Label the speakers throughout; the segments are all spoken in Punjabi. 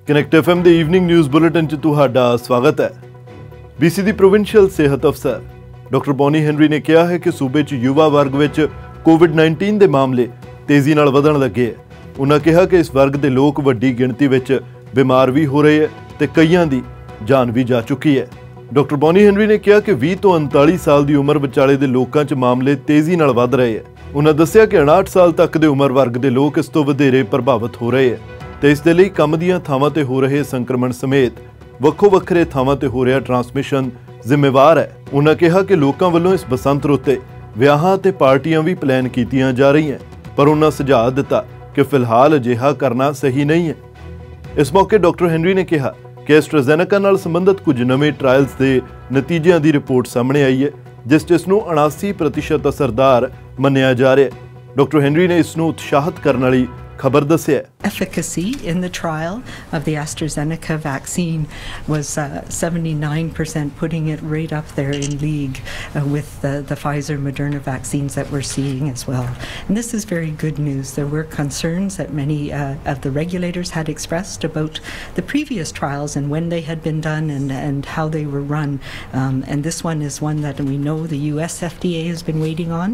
Speaker 1: कनैक्ट FM ਦੇ ਈਵਨਿੰਗ ਨਿਊਜ਼ ਬੁਲੇਟਿਨ 'ਚ ਤੁਹਾਡਾ ਸਵਾਗਤ ਹੈ। BC ਦੀ ਪ੍ਰੋਵਿੰਸ਼ੀਅਲ ਸਿਹਤ ਅਫਸਰ ਡਾਕਟਰ ਬੌਨੀ ਹੈਨਰੀ ਨੇ ਕਿਹਾ ਹੈ ਕਿ ਸੂਬੇ 'ਚ ਯੁਵਾ ਵਰਗ ਵਿੱਚ ਕੋਵਿਡ-19 ਦੇ ਮਾਮਲੇ ਤੇਜ਼ੀ ਨਾਲ ਵਧਣ ਲੱਗੇ ਹੈ। ਉਹਨਾਂ ਕਿਹਾ ਕਿ ਇਸ ਵਰਗ ਦੇ ਲੋਕ ਵੱਡੀ ਗਿਣਤੀ ਵਿੱਚ ਬਿਮਾਰ ਵੀ ਹੋ ਰਹੇ ਹੈ ਤੇ ਕਈਆਂ ਦੀ ਜਾਨ ਵੀ ਜਾ ਚੁੱਕੀ ਹੈ। ਡਾਕਟਰ ਬੌਨੀ ਹੈਨਰੀ ਨੇ ਕਿਹਾ ਕਿ 20 ਤੋਂ 39 ਸਾਲ ਦੀ ਉਮਰ ਵਿਚਾਲੇ ਦੇ ਲੋਕਾਂ 'ਚ ਮਾਮਲੇ ਤੇਜ਼ੀ ਨਾਲ ਵੱਧ ਰਹੇ ਹੈ। ਉਹਨਾਂ ਦੱਸਿਆ ਕਿ 59 ਸਾਲ ਤੱਕ ਦੇ ਉਮਰ ਵਰਗ ਦੇ ਲੋਕ ਇਸ ਤੋਂ ਵਧੇਰੇ ਪ੍ਰਭਾਵਿਤ ਹੋ ਰਹੇ ਹੈ ਤੇ ਇਸ ਦੇ ਲਈ ਕੰਮ ਦੀਆਂ ਥਾਵਾਂ ਤੇ ਹੋ ਰਹੇ ਸੰਕਰਮਣ ਸਮੇਤ ਵੱਖੋ-ਵੱਖਰੇ ਥਾਵਾਂ ਤੇ ਹੋ ਰਿਹਾ ਟਰਾਂਸਮਿਸ਼ਨ ਜ਼ਿੰਮੇਵਾਰ ਹੈ। ਉਹਨਾਂ ਕਿਹਾ ਕਿ ਲੋਕਾਂ ਵੱਲੋਂ ਇਸ ਬਸੰਤ ਰੁੱਤ ਤੇ ਵਿਆਹਾਂ ਤੇ ਪਾਰਟੀਆਂ ਵੀ ਪਲਾਨ ਕੀਤੀਆਂ ਜਾ ਰਹੀਆਂ, ਪਰ ਉਹਨਾਂ ਸੁਝਾਅ ਦਿੱਤਾ ਕਿ ਫਿਲਹਾਲ ਅਜਿਹਾ ਕਰਨਾ ਸਹੀ ਨਹੀਂ ਹੈ। ਇਸ ਮੌਕੇ ਡਾਕਟਰ ਹੈਨਰੀ ਨੇ ਕਿਹਾ ਕਿ ਐਸਟਰਾਜ਼ੈਨੇਕਾ ਨਾਲ ਸੰਬੰਧਿਤ ਕੁਝ ਨਵੇਂ ਟ੍ਰਾਇਲਸ ਦੇ ਨਤੀਜਿਆਂ ਦੀ ਰਿਪੋਰਟ ਸਾਹਮਣੇ ਆਈ ਹੈ, ਜਿਸ 'ਚ ਇਸ ਨੂੰ 79% ਅਸਰਦਾਰ ਮੰਨਿਆ ਜਾ ਰਿਹਾ ਹੈ। ਡਾਕਟਰ ਹੈਨਰੀ ਨੇ ਇਸ ਨੂੰ ਉਤਸ਼ਾਹਿਤ ਕਰਨ ਵਾਲੀ ਖਬਰ ਦੱਸਿਆ।
Speaker 2: Efficacy in the trial of the AstraZeneca vaccine was 79%, putting it right up there in league with the Pfizer Moderna vaccines that we're seeing as well. And this is very good news. There were concerns that many of the regulators had expressed about the previous trials and when they had been done and how they were run. And this one is one that we know the US FDA has been waiting on.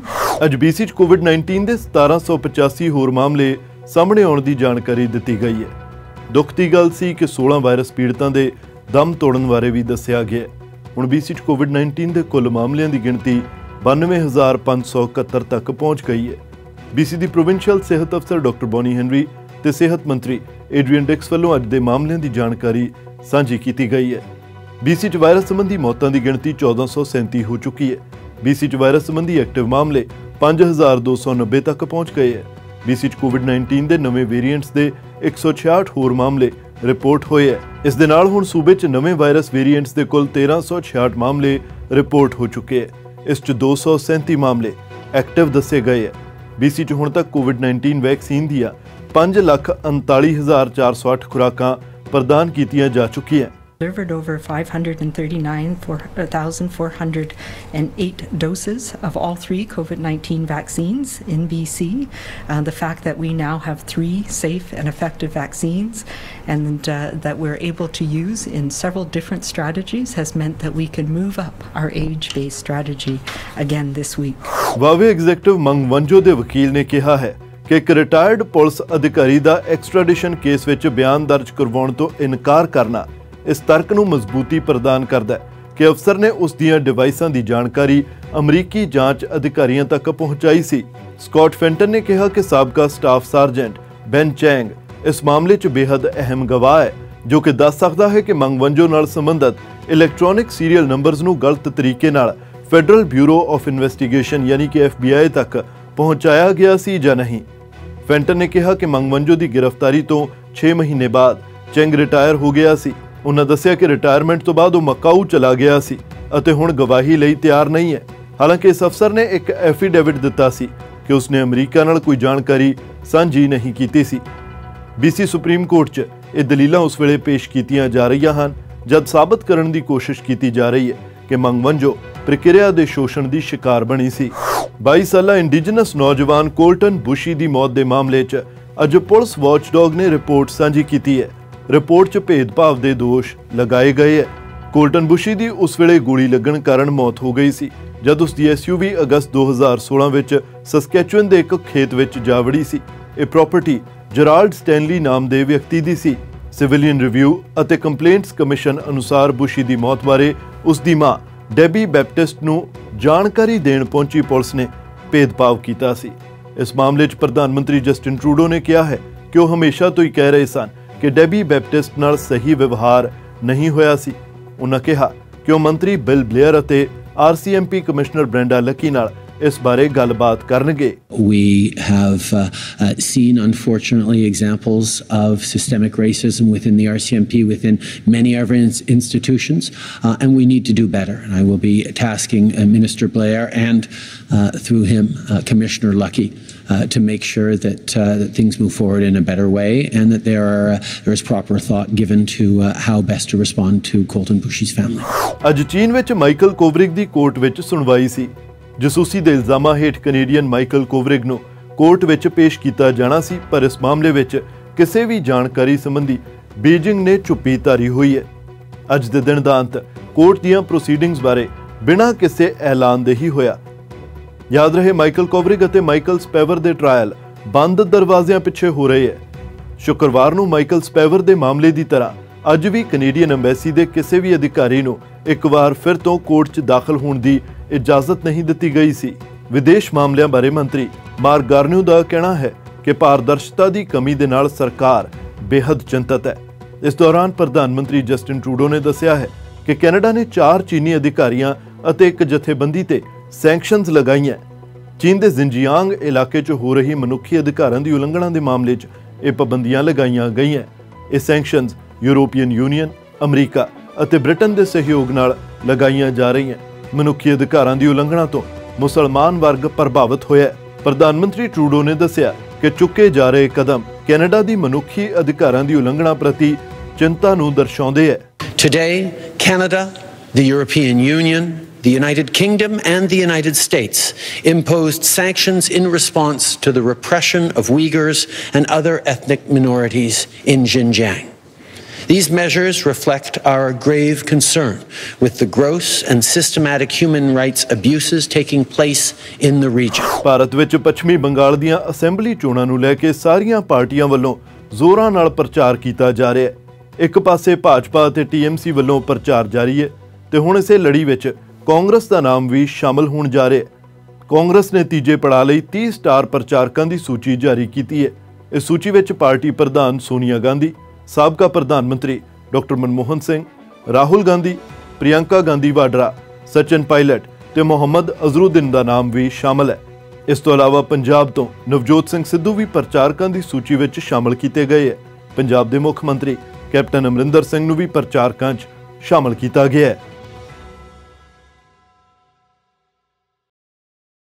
Speaker 1: ਅੱਜ BC 'ਚ COVID-19 ਦੇ 1785 ਹੋਰ ਮਾਮਲੇ ਸਾਹਮਣੇ ਆਉਣ ਦੀ ਜਾਣਕਾਰੀ ਦਿੱਤੀ ਗਈ ਹੈ। ਦੁੱਖ ਦੀ ਗੱਲ ਸੀ ਕਿ 16 ਵਾਇਰਸ ਪੀੜਤਾਂ ਦੇ ਦਮ ਤੋੜਨ ਬਾਰੇ ਵੀ ਦੱਸਿਆ ਗਿਆ। ਹੁਣ BC 'ਚ COVID-19 ਦੇ ਕੁੱਲ ਮਾਮਲਿਆਂ ਦੀ ਗਿਣਤੀ 92,571 ਤੱਕ ਪਹੁੰਚ ਗਈ ਹੈ। BC ਦੀ ਪ੍ਰੋਵਿੰਸ਼ੀਅਲ ਸਿਹਤ ਅਫਸਰ ਡਾਕਟਰ ਬੌਨੀ ਹੈਨਰੀ ਤੇ ਸਿਹਤ ਮੰਤਰੀ ਐਡਰੀਅਨ ਡਿਕਸ ਵੱਲੋਂ ਅੱਜ ਦੇ ਮਾਮਲਿਆਂ ਦੀ ਜਾਣਕਾਰੀ ਸਾਂਝੀ ਕੀਤੀ ਗਈ ਹੈ। BC 'ਚ ਵਾਇਰਸ ਸੰਬੰਧੀ ਮੌਤਾਂ ਦੀ ਗਿਣਤੀ 1437 ਹੋ ਚੁੱਕੀ ਹੈ। BC 'ਚ ਵਾਇਰਸ ਸੰਬੰਧੀ ਐਕਟਿਵ ਮਾਮਲੇ 5290 ਤੱਕ ਪਹੁੰਚ ਗਏ ਹੈ। BC 'ਚ COVID-19 ਦੇ ਨਵੇਂ ਵੇਰੀਐਂਟਸ ਦੇ 166 ਹੋਰ ਮਾਮਲੇ ਰਿਪੋਰਟ ਹੋਏ ਹੈ। ਇਸ ਦੇ ਨਾਲ ਹੁਣ ਸੂਬੇ 'ਚ ਨਵੇਂ ਵਾਇਰਸ ਵੇਰੀਐਂਟਸ ਦੇ ਕੁੱਲ 1366 ਮਾਮਲੇ ਰਿਪੋਰਟ ਹੋ ਚੁੱਕੇ ਹੈ। ਇਸ 'ਚ 237 ਮਾਮਲੇ ਐਕਟਿਵ ਦੱਸੇ ਗਏ ਹੈ। BC 'ਚ ਹੁਣ ਤੱਕ COVID-19 ਵੈਕਸੀਨ ਦੀਆਂ 5,39,408 ਖੁਰਾਕਾਂ ਪ੍ਰਦਾਨ ਕੀਤੀਆਂ ਜਾ ਚੁੱਕੀਆਂ।
Speaker 2: Delivered over 539,408 doses of all 3 COVID-19 vaccines in BC. The fact that we now have 3 safe and effective vaccines and that we're able to use in several different strategies has meant that we can move up our age-based strategy again this week.
Speaker 1: Huawei executive Meng Wanzhou ਦੇ ਵਕੀਲ ਨੇ ਕਿਹਾ ਹੈ ਕਿ ਇੱਕ ਰਿਟਾਇਰਡ ਪੁਲਿਸ ਅਧਿਕਾਰੀ ਦਾ ਐਕਸਟ੍ਰੈਡੀਸ਼ਨ ਕੇਸ ਵਿੱਚ ਬਿਆਨ ਦਰਜ ਕਰਵਾਉਣ ਤੋਂ ਇਨਕਾਰ ਕਰਨਾ ਇਸ ਤਰਕ ਨੂੰ ਮਜ਼ਬੂਤੀ ਪ੍ਰਦਾਨ ਕਰਦਾ ਹੈ ਕਿ ਅਫਸਰ ਨੇ ਉਸ ਦੀਆਂ ਡਿਵਾਈਸਾਂ ਦੀ ਜਾਣਕਾਰੀ ਅਮਰੀਕੀ ਜਾਂਚ ਅਧਿਕਾਰੀਆਂ ਤੱਕ ਪਹੁੰਚਾਈ ਸੀ। ਸਕਾਟ ਫੈਂਟਨ ਨੇ ਕਿਹਾ ਕਿ ਸਾਬਕਾ ਸਟਾਫ ਸਾਰਜੈਂਟ ਬੈਨ ਚੈਂਗ ਇਸ ਮਾਮਲੇ 'ਚ ਬੇਹੱਦ ਅਹਿਮ ਗਵਾਹ ਹੈ, ਜੋ ਕਿ ਦੱਸ ਸਕਦਾ ਹੈ ਕਿ ਮੰਗਵੰਜੋ ਨਾਲ ਸੰਬੰਧਿਤ ਇਲੈਕਟ੍ਰੋਨਿਕ ਸੀਰੀਅਲ ਨੰਬਰਸ ਨੂੰ ਗਲਤ ਤਰੀਕੇ ਨਾਲ ਫੈਡਰਲ ਬਿਊਰੋ ਆਫ ਇਨਵੈਸਟੀਗੇਸ਼ਨ ਯਾਨੀ ਕਿ FBI ਤੱਕ ਪਹੁੰਚਾਇਆ ਗਿਆ ਸੀ ਜਾਂ ਨਹੀਂ। ਫੈਂਟਨ ਨੇ ਕਿਹਾ ਕਿ ਮੰਗਵੰਜੋ ਦੀ ਗ੍ਰਿਫਤਾਰੀ ਤੋਂ 6 ਮਹੀਨੇ ਬਾਅਦ ਚੈਂਗ ਰਿਟਾਇਰ ਹੋ ਗਿਆ ਸੀ। ਉਹਨਾਂ ਦੱਸਿਆ ਕਿ ਰਿਟਾਇਰਮੈਂਟ ਤੋਂ ਬਾਅਦ ਉਹ ਮਕਾਊ ਚਲਾ ਗਿਆ ਸੀ ਅਤੇ ਹੁਣ ਗਵਾਹੀ ਲਈ ਤਿਆਰ ਨਹੀਂ ਹੈ। ਹਾਲਾਂਕਿ ਇਸ ਅਫਸਰ ਨੇ ਇੱਕ ਐਫੀਡੇਵਿਟ ਦਿੱਤਾ ਸੀ ਕਿ ਉਸਨੇ ਅਮਰੀਕਾ ਨਾਲ ਕੋਈ ਜਾਣਕਾਰੀ ਸਾਂਝੀ ਨਹੀਂ ਕੀਤੀ ਸੀ। BC ਸੁਪਰੀਮ ਕੋਰਟ 'ਚ ਇਹ ਦਲੀਲਾਂ ਉਸ ਵੇਲੇ ਪੇਸ਼ ਕੀਤੀਆਂ ਜਾ ਰਹੀਆਂ ਹਨ ਜਦ ਸਾਬਤ ਕਰਨ ਦੀ ਕੋਸ਼ਿਸ਼ ਕੀਤੀ ਜਾ ਰਹੀ ਹੈ ਕਿ ਮੰਗਵੰਜੋ ਪ੍ਰਕਿਰਿਆ ਦੇ ਸ਼ੋਸ਼ਣ ਦੀ ਸ਼ਿਕਾਰ ਬਣੀ ਸੀ। 22 ਸਾਲਾ ਇੰਡੀਜਨਸ ਨੌਜਵਾਨ ਕੋਲਟਨ ਬੁਸ਼ੀ ਦੀ ਮੌਤ ਦੇ ਮਾਮਲੇ 'ਚ ਅੱਜ ਪੁਲਿਸ ਵਾਚਡੌਗ ਨੇ ਰਿਪੋਰਟ ਸਾਂਝੀ ਕੀਤੀ ਹੈ। ਰਿਪੋਰਟ 'ਚ ਭੇਦਭਾਵ ਦੇ ਦੋਸ਼ ਲਗਾਏ ਗਏ ਹੈ। ਕੋਲਟਨ ਬੁਸ਼ੀ ਦੀ ਉਸ ਵੇਲੇ ਗੋਲੀ ਲੱਗਣ ਕਾਰਨ ਮੌਤ ਹੋ ਗਈ ਸੀ ਜਦ ਉਸ ਦੀ SUV ਅਗਸਤ 2016 ਵਿੱਚ ਸਸਕੈਚੁਅਨ ਦੇ ਇੱਕ ਖੇਤ ਵਿੱਚ ਜਾ ਵੜੀ ਸੀ। ਇਹ ਪ੍ਰਾਪਰਟੀ ਜਰਾਲਡ ਸਟੈਨਲੀ ਨਾਮ ਦੇ ਵਿਅਕਤੀ ਦੀ ਸੀ। ਸਿਵਿਲੀਅਨ ਰਿਵਿਊ ਅਤੇ ਕੰਪਲੇਂਟਸ ਕਮਿਸ਼ਨ ਅਨੁਸਾਰ ਬੁਸ਼ੀ ਦੀ ਮੌਤ ਬਾਰੇ ਉਸ ਦੀ ਮਾਂ ਡੈਬੀ ਬੈਪਟਿਸਟ ਨੂੰ ਜਾਣਕਾਰੀ ਦੇਣ ਪਹੁੰਚੀ ਪੁਲਿਸ ਨੇ ਭੇਦਭਾਵ ਕੀਤਾ ਸੀ। ਇਸ ਮਾਮਲੇ 'ਚ ਪ੍ਰਧਾਨ ਮੰਤਰੀ ਜਸਟਿਨ ਟਰੂਡੋ ਨੇ ਕਿਹਾ ਹੈ ਕਿ ਉਹ ਹਮੇਸ਼ਾ ਤੋਂ ਹੀ ਕਹਿ ਰਹੇ ਸਨ ਕਿ ਡੈਬੀ ਬੈਪਟਿਸਟ ਨਾਲ ਸਹੀ ਵਿਵਹਾਰ ਨਹੀਂ ਹੋਇਆ ਸੀ। ਉਹਨਾਂ ਕਿਹਾ ਕਿ ਉਹ ਮੰਤਰੀ ਬਿਲ ਬਲੇਅਰ ਅਤੇ RCMP ਕਮਿਸ਼ਨਰ ਬ੍ਰੈਂਡਾ ਲੱਕੀ ਨਾਲ ਇਸ ਬਾਰੇ ਗੱਲਬਾਤ ਕਰਨਗੇ।
Speaker 3: We have seen unfortunately examples of systemic racism within the RCMP, within many of our institutions, and we need to do better. And I will be tasking Minister Blair and through him Commissioner Lucky to make sure that things move forward in a better way and that there is proper thought given to how best to respond to Colton Bushy's family.
Speaker 1: ਅੱਜ ਚੀਨ ਵਿੱਚ ਮਾਈਕਲ ਕੋਵਰਿਗ ਦੀ ਕੋਰਟ ਵਿੱਚ ਸੁਣਵਾਈ ਸੀ। ਜਸੂਸੀ ਦੇ ਇਲਜ਼ਾਮਾਂ ਹੇਠ ਕੈਨੇਡੀਅਨ ਮਾਈਕਲ ਕੋਵਰਿਗ ਨੂੰ ਕੋਰਟ ਵਿੱਚ ਪੇਸ਼ ਕੀਤਾ ਜਾਣਾ ਸੀ, ਪਰ ਇਸ ਮਾਮਲੇ ਵਿੱਚ ਕਿਸੇ ਵੀ ਜਾਣਕਾਰੀ ਸੰਬੰਧੀ ਬੀजिंग ने चुप्पी धारी हुई है। अज दे दिन दा अंत कोर्ट दीआं प्रोसीडिंग्स बारे बिना किसी ऐलान दे ही होया। याद रहे माइकल कोवरिग अते माइकल स्पैवर दे ट्रायल बंद दरवाज़िਆਂ पिछे हो रहे है। शुक्रवार ਨੂੰ माइकल स्पैवर ਦੇ ਮਾਮਲੇ ਦੀ ਤਰ੍ਹਾਂ ਅੱਜ ਵੀ ਕੈਨੇਡੀਅਨ ਐਮਬੈਸੀ ਦੇ ਕਿਸੇ ਵੀ ਅਧਿਕਾਰੀ ਨੂੰ ਇੱਕ ਵਾਰ ਫਿਰ ਤੋਂ ਕੋਰਟ 'ਚ ਦਾਖਲ ਹੋਣ ਦੀ ਇਜਾਜ਼ਤ ਨਹੀਂ ਦਿੱਤੀ ਗਈ ਸੀ। ਵਿਦੇਸ਼ ਮਾਮਲਿਆਂ ਬਾਰੇ ਮੰਤਰੀ ਮਾਰਕ ਗਾਰਨਿਓ ਦਾ ਕਹਿਣਾ ਹੈ ਕਿ ਪਾਰਦਰਸ਼ਤਾ ਦੀ ਕਮੀ ਦੇ ਨਾਲ ਸਰਕਾਰ ਬੇहद ਚਿੰਤਤ ਹੈ। ਇਸ ਦੌਰਾਨ ਪ੍ਰਧਾਨ ਮੰਤਰੀ ਜਸਟਿਨ ਟਰੂਡੋ ਨੇ ਦੱਸਿਆ ਹੈ ਕਿ ਕੈਨੇਡਾ ਨੇ 4 ਚੀਨੀ ਅਧਿਕਾਰੀਆਂ ਅਤੇ ਇੱਕ ਜਥੇਬੰਦੀ ਤੇ ਸੈਂਕਸ਼ਨਸ ਲਗਾਈਆਂ। ਚੀਨ ਦੇ ਜ਼ਿੰਜੀਆਂਗ ਇਲਾਕੇ 'ਚ ਹੋ ਰਹੀ ਮਨੁੱਖੀ ਅਧਿਕਾਰਾਂ ਦੀ ਉਲੰਘਣਾ ਦੇ ਮਾਮਲੇ 'ਚ ਇਹ ਪਾਬੰਦੀਆਂ ਲਗਾਈਆਂ ਗਈਆਂ। ਇਹ ਸੈਂਕਸ਼ਨਸ यूरोपीयन यूनियन अमरीका ਅਤੇ ਬ੍ਰਿਟਨ ਦੇ ਸਹਿਯੋਗ ਨਾਲ ਲਗਾਈਆਂ ਜਾ ਰਹੀਆਂ। ਮਨੁੱਖੀ ਅਧਿਕਾਰਾਂ ਦੀ ਉਲੰਘਣਾ ਤੋਂ ਮੁਸਲਮਾਨ ਵਰਗ ਪ੍ਰਭਾਵਿਤ ਹੋਇਆ। ਪ੍ਰਧਾਨ ਮੰਤਰੀ ਟਰੂਡੋ ਨੇ ਦੱਸਿਆ ਕਿ ਚੁੱਕੇ ਜਾ ਰਹੇ ਕਦਮ ਕੈਨੇਡਾ ਦੀ ਮਨੁੱਖੀ ਅਧਿਕਾਰਾਂ ਦੀ ਉਲੰਘਣਾ ਪ੍ਰਤੀ ਚਿੰਤਾ ਨੂੰ ਦਰਸਾਉਂਦੇ ਹੈ।
Speaker 3: Today, Canada, the European Union, the United Kingdom and the United States imposed sanctions in response to the repression of Uyghurs and other ethnic minorities in Xinjiang. These measures reflect our grave concern with the gross and systematic human rights abuses taking place in the region.
Speaker 1: Bharat ਵਿੱਚ ਪੱਛਮੀ ਬੰਗਾਲ ਦੀਆਂ ਅਸੈਂਬਲੀ ਚੋਣਾਂ ਨੂੰ ਲੈ ਕੇ ਸਾਰੀਆਂ ਪਾਰਟੀਆਂ ਵੱਲੋਂ ਜ਼ੋਰਾਂ ਨਾਲ ਪ੍ਰਚਾਰ ਕੀਤਾ ਜਾ ਰਿਹਾ ਹੈ। ਇੱਕ ਪਾਸੇ ਭਾਜਪਾ ਅਤੇ TMC ਵੱਲੋਂ ਪ੍ਰਚਾਰ ਜਾਰੀ ਹੈ ਤੇ ਹੁਣ ਇਸੇ ਲੜੀ ਵਿੱਚ ਕਾਂਗਰਸ ਦਾ ਨਾਮ ਵੀ ਸ਼ਾਮਲ ਹੋਣ ਜਾ ਰਿਹਾ ਹੈ। ਕਾਂਗਰਸ ਨੇ ਤੀਜੇ ਪੜਾਅ ਲਈ 30 ਸਟਾਰ ਪ੍ਰਚਾਰਕਾਂ ਦੀ ਸੂਚੀ ਜਾਰੀ ਕੀਤੀ ਹੈ। ਇਸ ਸੂਚੀ ਵਿੱਚ ਪਾਰਟੀ ਪ੍ਰਧਾਨ ਸੋਨੀਆ ਗਾਂਧੀ, ਸਾਬਕਾ ਪ੍ਰਧਾਨ ਮੰਤਰੀ ਡਾਕਟਰ ਮਨਮੋਹਨ ਸਿੰਘ, ਰਾਹੁਲ ਗਾਂਧੀ, ਪ੍ਰਿਯੰਕਾ ਗਾਂਧੀ ਵਾਡਰਾ, ਸਚਿਨ ਪਾਇਲਟ ਤੇ ਮੁਹੰਮਦ ਅਜ਼ਹਰੁਦੀਨ ਦਾ ਨਾਮ ਵੀ ਸ਼ਾਮਲ ਹੈ। ਇਸ ਤੋਂ ਇਲਾਵਾ ਪੰਜਾਬ ਤੋਂ ਨਵਜੋਤ ਸਿੰਘ ਸਿੱਧੂ ਵੀ ਪ੍ਰਚਾਰਕਾਂ ਦੀ ਸੂਚੀ ਵਿੱਚ ਸ਼ਾਮਲ ਕੀਤੇ ਗਏ ਹੈ। ਪੰਜਾਬ ਦੇ ਮੁੱਖ ਮੰਤਰੀ ਕੈਪਟਨ ਅਮਰਿੰਦਰ ਸਿੰਘ ਨੂੰ ਵੀ ਪ੍ਰਚਾਰਕਾਂ 'ਚ ਸ਼ਾਮਲ ਕੀਤਾ ਗਿਆ ਹੈ।